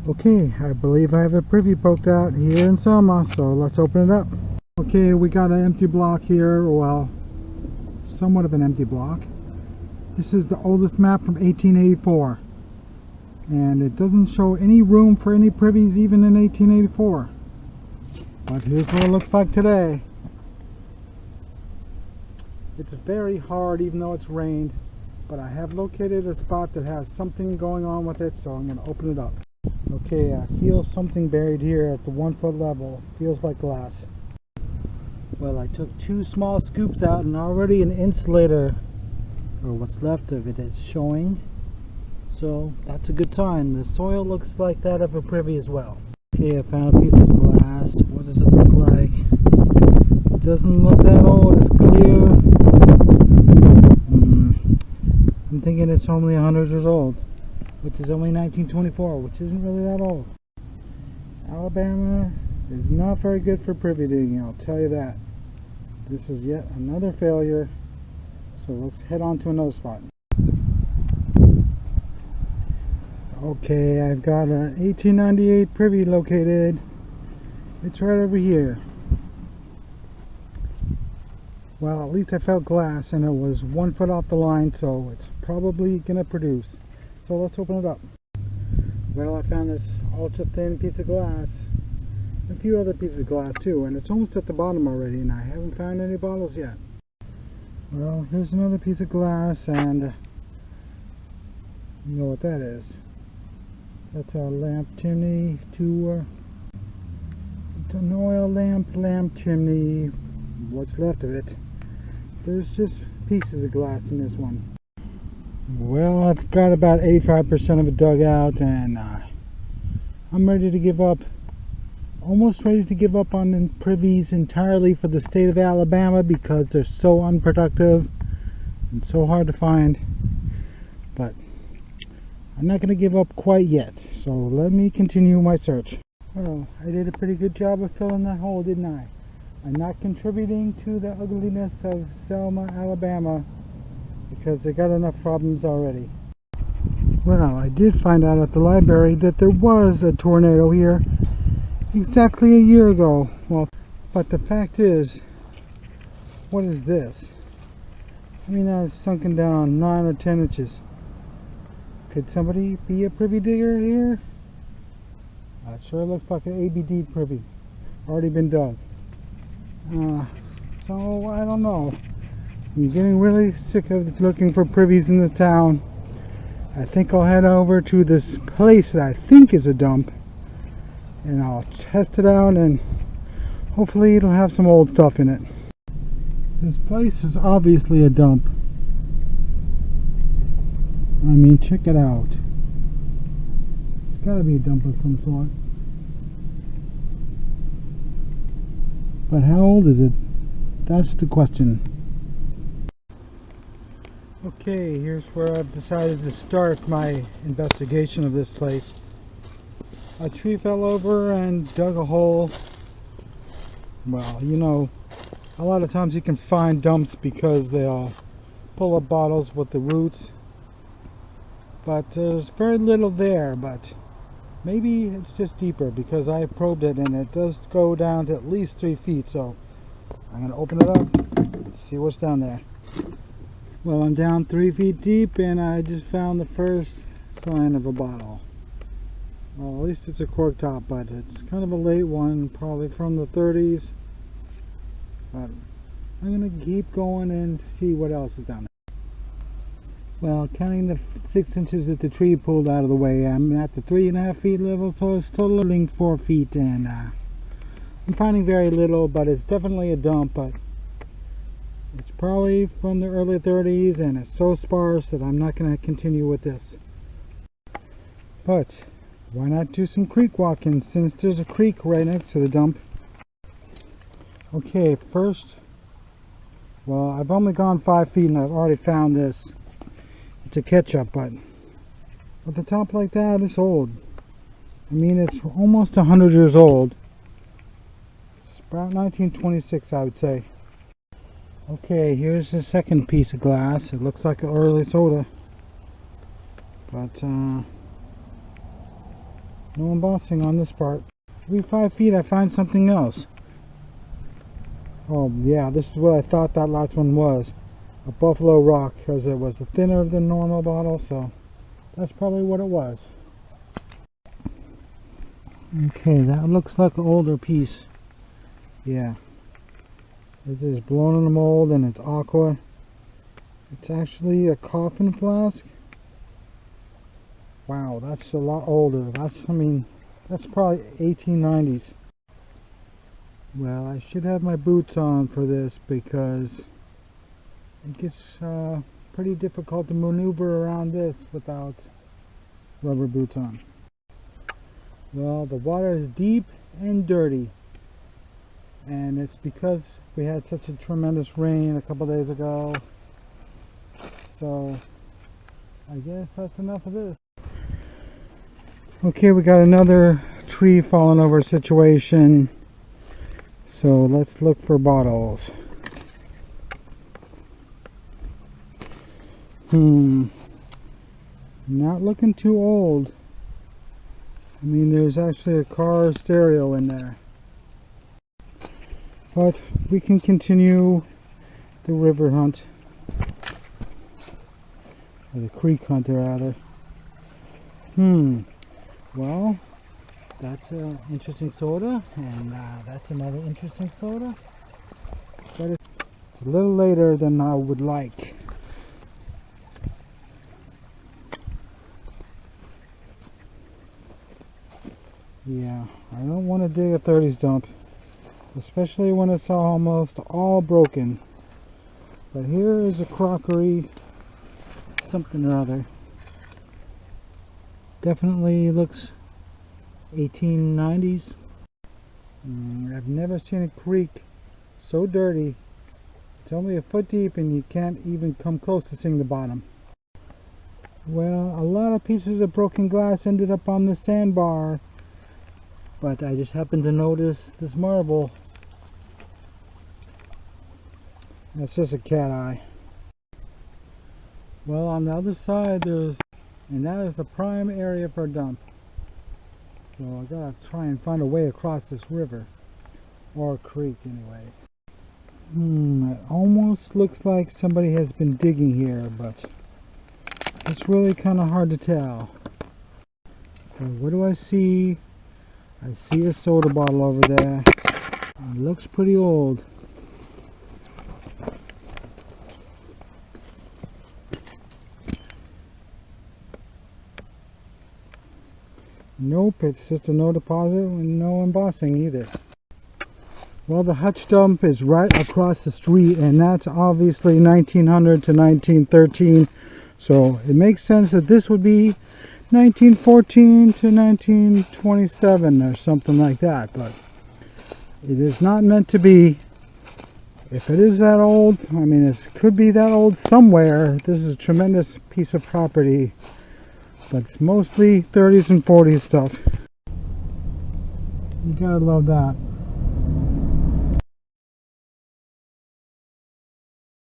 Okay, I believe I have a privy poked out here in Selma, so let's open it up. Okay, we got an empty block here, well, somewhat of an empty block. This is the oldest map from 1884, and it doesn't show any room for any privies even in 1884. But here's what it looks like today. It's very hard even though it's rained, but I have located a spot that has something going on with it, so I'm going to open it up. Okay, I feel something buried here at the 1 foot level. Feels like glass. Well, I took 2 small scoops out and already an insulator, or what's left of it, is showing. So that's a good sign. The soil looks like that of a privy as well. Okay, I found a piece of glass. What does it look like? It doesn't look that old. It's clear. I'm thinking it's only 100 years old, which is only 1924, which isn't really that old. Alabama is not very good for privy digging, I'll tell you that. This is yet another failure, so let's head on to another spot. Okay, I've got an 1898 privy located. It's right over here. Well, at least I felt glass, and it was 1 foot off the line, so it's probably gonna produce. So let's open it up. Well, I found this ultra thin piece of glass, a few other pieces of glass too, and it's almost at the bottom already, and I haven't found any bottles yet. Well, here's another piece of glass, and you know what that is. That's a lamp chimney it's an oil lamp chimney, what's left of it. There's just pieces of glass in this one. Well, I've got about 85% of it dug out, and I'm ready to give up. Almost ready to give up on privies entirely for the state of Alabama because they're so unproductive and so hard to find. But I'm not going to give up quite yet, so let me continue my search. Well, I did a pretty good job of filling that hole, didn't I? I'm not contributing to the ugliness of Selma, Alabama, because they got enough problems already. Well, I did find out at the library that there was a tornado here exactly a year ago. Well, but the fact is, what is this? I mean, that is sunken down 9 or 10 inches. Could somebody be a privy digger here? It sure looks like an ABD privy. Already been dug. So, I don't know. I'm getting really sick of looking for privies in this town. I think I'll head over to this place that I think is a dump, and I'll test it out, and hopefully it'll have some old stuff in it. This place is obviously a dump. I mean, check it out. It's gotta be a dump of some sort. But how old is it? That's the question. Okay, here's where I've decided to start my investigation of this place. A tree fell over and dug a hole. Well, you know, a lot of times you can find dumps because they'll pull up bottles with the roots. But there's very little there, but maybe it's just deeper because I probed it and it does go down to at least 3 feet. So I'm going to open it up and see what's down there. Well, I'm down 3 feet deep, and I just found the first sign of a bottle. Well, at least it's a cork top, but it's kind of a late one, probably from the 30s. But I'm going to keep going and see what else is down there. Well, counting the 6 inches that the tree pulled out of the way, I'm at the 3.5 feet level, so it's totaling 4 feet, and I'm finding very little, but it's definitely a dump, but it's probably from the early 30s, and it's so sparse that I'm not going to continue with this. But why not do some creek walking since there's a creek right next to the dump? Okay, first, well, I've only gone 5 feet and I've already found this. It's a ketchup, but with a top like that, it's old. I mean, it's almost 100 years old. It's about 1926, I would say. Okay, here's the second piece of glass. It looks like an early soda, but no No embossing on this part. Every 5 feet I find something else. Oh yeah, this is what I thought that last one was. A buffalo rock, because it was thinner than normal bottle, so that's probably what it was. Okay, that looks like an older piece. Yeah. It is blown in the mold and it's aqua. It's actually a coffin flask. Wow, that's a lot older. That's probably 1890s. Well, I should have my boots on for this because it gets pretty difficult to maneuver around this without rubber boots on. Well, the water is deep and dirty, and it's because we had such a tremendous rain a couple days ago. So I guess that's enough of this. Okay, we got another tree falling over situation, so let's look for bottles. Not looking too old. I mean, there's actually a car stereo in there. But we can continue the river hunt. Or the creek hunt, rather. Well, that's an interesting soda, and that's another interesting soda. But it's a little later than I would like. Yeah, I don't want to dig a 30s dump, especially when it's almost all broken. But here is a crockery something or other. Definitely looks 1890s. I've never seen a creek so dirty. It's only a foot deep and you can't even come close to seeing the bottom. Well, a lot of pieces of broken glass ended up on the sandbar. But I just happened to notice this marble. That's just a cat eye. Well, on the other side and that is the prime area for a dump. So I gotta try and find a way across this river. Or creek anyway. It almost looks like somebody has been digging here, but it's really kind of hard to tell. So what do I see? I see a soda bottle over there. It looks pretty old. Nope, it's just a no deposit and no embossing either. Well, the hutch dump is right across the street, and that's obviously 1900 to 1913. So it makes sense that this would be 1914 to 1927 or something like that, but it is not meant to be. If it is that old, I mean, it could be that old somewhere. This is a tremendous piece of property, but it's mostly 30s and 40s stuff. You gotta love that.